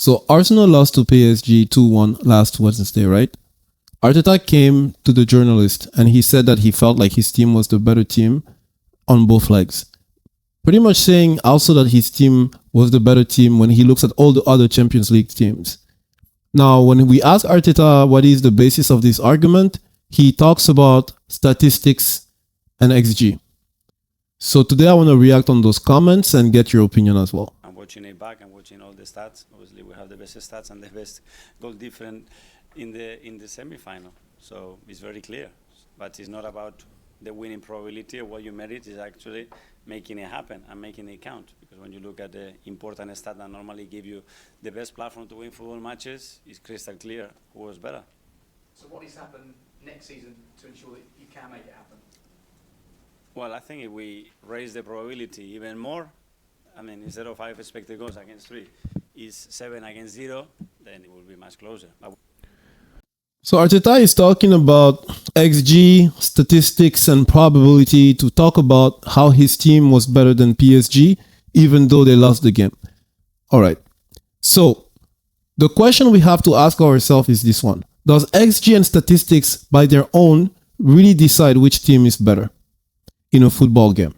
So Arsenal lost to PSG 2-1 last Wednesday, right? Arteta came to the journalist and he said that he felt like his team was the better team on both legs. Pretty much saying also that his team was the better team when he looks at all the other Champions League teams. Now, when we ask Arteta what is the basis of this argument, he talks about statistics and XG. So today I want to react on those comments and get your opinion as well. I'm watching it back. I'm watching all the stats. Obviously, we have the best stats and the best goal difference in the semi-final. So it's very clear. But it's not about the winning probability or what you merit. Is actually making it happen and making it count. Because when you look at the important stats that normally give you the best platform to win football matches, it's crystal clear who was better. So what needs to happen next season to ensure that you can make it happen? Well, I think if we raise the probability even more, I mean, instead of 5 expected goals against 3, is 7 against 0, then it will be much closer. So Arteta is talking about XG, statistics, and probability to talk about how his team was better than PSG, even though they lost the game. All right. So the question we have to ask ourselves is this one. Does XG and statistics by their own really decide which team is better in a football game?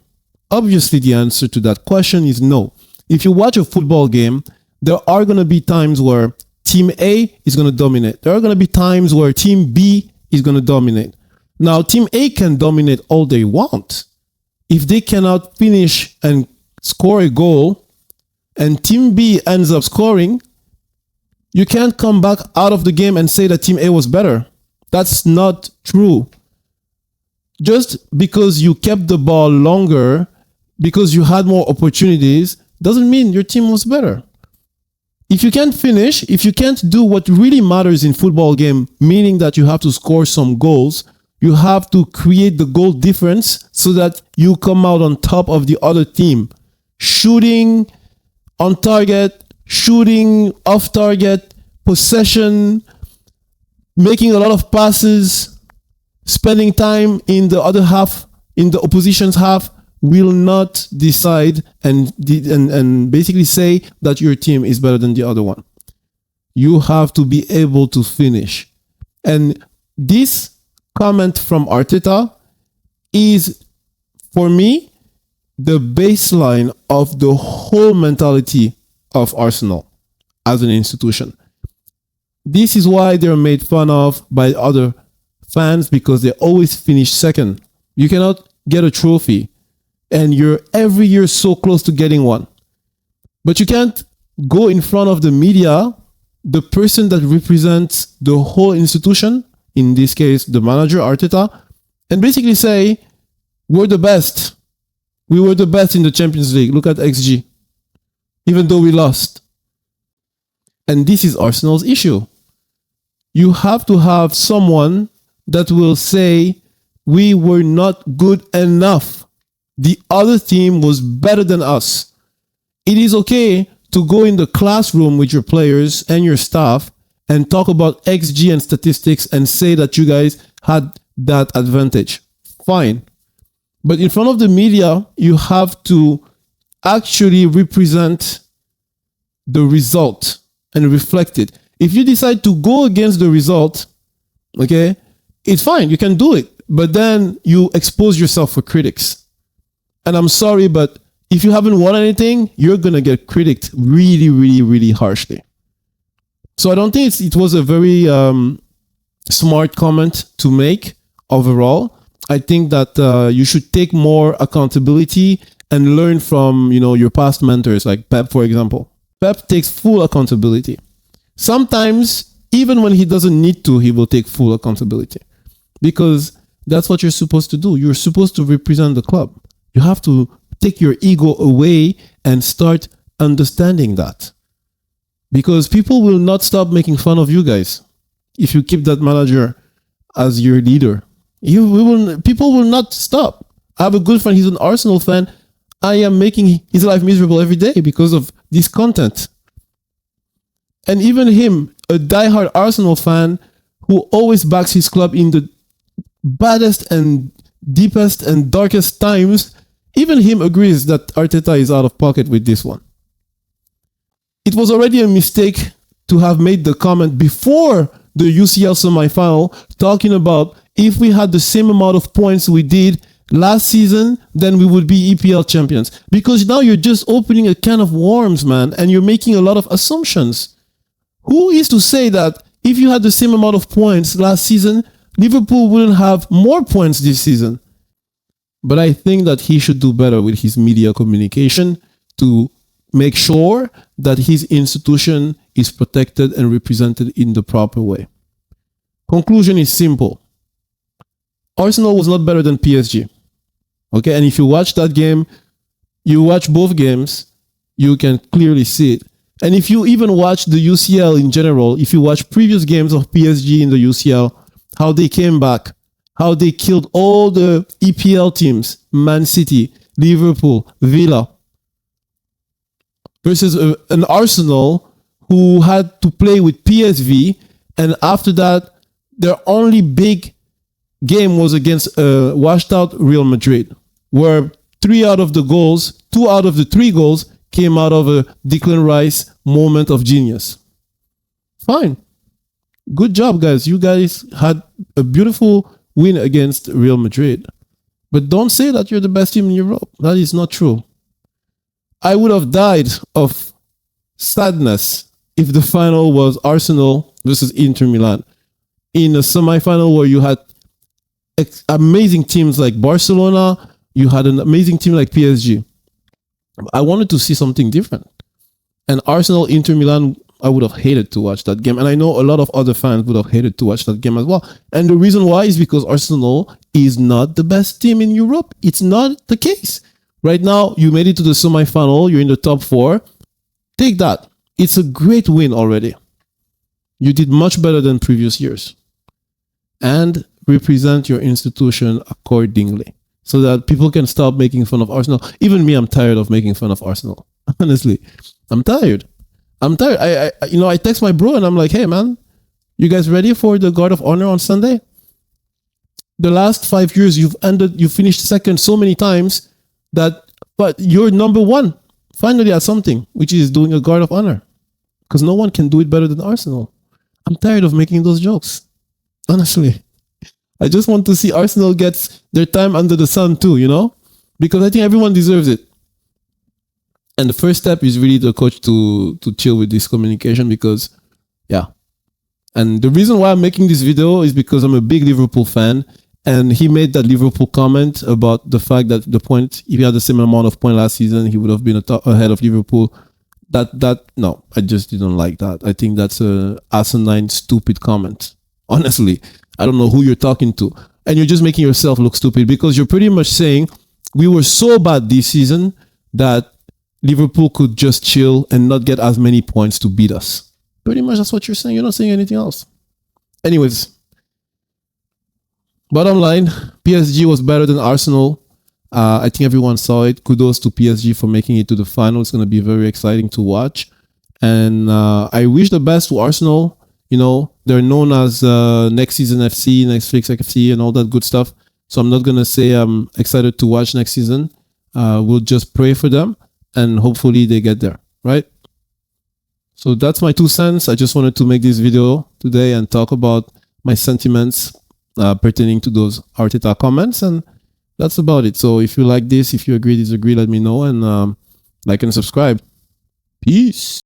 Obviously, the answer to that question is no. If you watch a football game, there are going to be times where Team A is going to dominate. There are going to be times where Team B is going to dominate. Now, Team A can dominate all they want. If they cannot finish and score a goal, and Team B ends up scoring, you can't come back out of the game and say that Team A was better. That's not true. Just because you kept the ball longer, because you had more opportunities, doesn't mean your team was better. If you can't finish, if you can't do what really matters in football game, meaning that you have to score some goals, you have to create the goal difference so that you come out on top of the other team. Shooting on target, shooting off target, possession, making a lot of passes, spending time in the other half, in the opposition's half, will not decide and basically say that your team is better than the other one. You have to be able to finish. And this comment from Arteta is, for me, the baseline of the whole mentality of Arsenal as an institution. This is why they're made fun of by other fans, because they always finish second. You cannot get a trophy, and you're every year so close to getting one. But you can't go in front of the media, the person that represents the whole institution, in this case, the manager, Arteta, and basically say, we're the best. We were the best in the Champions League. Look at XG. Even though we lost. And this is Arsenal's issue. You have to have someone that will say, we were not good enough. The other team was better than us. It is okay to go in the classroom with your players and your staff and talk about XG and statistics and say that you guys had that advantage. Fine. But in front of the media, you have to actually represent the result and reflect it. If you decide to go against the result, okay, it's fine. You can do it. But then you expose yourself for critics. And I'm sorry, but if you haven't won anything, you're going to get critiqued really, really, really harshly. So I don't think it was a very smart comment to make overall. I think that you should take more accountability and learn from, your past mentors, like Pep, for example. Pep takes full accountability. Sometimes, even when he doesn't need to, he will take full accountability. Because that's what you're supposed to do. You're supposed to represent the club. You have to take your ego away and start understanding that. Because people will not stop making fun of you guys if you keep that manager as your leader. People will not stop. I have a good friend, he's an Arsenal fan. I am making his life miserable every day because of this content. And even him, a diehard Arsenal fan who always backs his club in the baddest and deepest and darkest times, even him agrees that Arteta is out of pocket with this one. it was already a mistake to have made the comment before the UCL semi-final talking about if we had the same amount of points we did last season, then we would be EPL champions. Because now you're just opening a can of worms, man, and you're making a lot of assumptions. Who is to say that if you had the same amount of points last season, Liverpool wouldn't have more points this season? But I think that he should do better with his media communication to make sure that his institution is protected and represented in the proper way. Conclusion is simple. Arsenal was not better than PSG. Okay, and if you watch that game, you watch both games, you can clearly see it. And if you even watch the UCL in general, if you watch previous games of PSG in the UCL, how they came back, how they killed all the EPL teams, Man City, Liverpool, Villa, versus an Arsenal who had to play with PSV, and after that, their only big game was against washed out Real Madrid, where 2 out of the 3 goals came out of a Declan Rice moment of genius. Fine. Good job, guys. You guys had a beautiful win against Real Madrid. But don't say that you're the best team in Europe. That is not true. I would have died of sadness if the final was Arsenal versus Inter Milan in a semi-final where you had amazing teams like Barcelona, you had an amazing team like PSG. I wanted to see something different. And Arsenal, Inter Milan, I would have hated to watch that game. And I know a lot of other fans would have hated to watch that game as well. And the reason why is because Arsenal is not the best team in Europe. It's not the case. Right now, you made it to the semi-final. You're in the top 4. Take that. It's a great win already. You did much better than previous years. And represent your institution accordingly so that people can stop making fun of Arsenal. Even me, I'm tired of making fun of Arsenal. Honestly, I'm tired. I text my bro and I'm like, hey, man, you guys ready for the Guard of Honor on Sunday? The last 5 years, you finished second so many times but you're number 1 finally at something, which is doing a Guard of Honor, because no one can do it better than Arsenal. I'm tired of making those jokes. Honestly, I just want to see Arsenal get their time under the sun too, because I think everyone deserves it. And the first step is really the coach to chill with this communication, because, yeah. And the reason why I'm making this video is because I'm a big Liverpool fan, and he made that Liverpool comment about the fact that if he had the same amount of points last season, he would have been ahead of Liverpool. No, I just didn't like that. I think that's a asinine, stupid comment. Honestly, I don't know who you're talking to. And you're just making yourself look stupid, because you're pretty much saying we were so bad this season that Liverpool could just chill and not get as many points to beat us. Pretty much that's what you're saying. You're not saying anything else. Anyways, bottom line, PSG was better than Arsenal. I think everyone saw it. Kudos to PSG for making it to the final. It's going to be very exciting to watch. And I wish the best to Arsenal. They're known as next season FC, Netflix FC, and all that good stuff. So I'm not going to say I'm excited to watch next season. We'll just pray for them, and hopefully they get there, right? So that's my 2 cents. I just wanted to make this video today and talk about my sentiments pertaining to those Arteta comments, and that's about it. So if you like this, if you agree, disagree, let me know, and like and subscribe. Peace.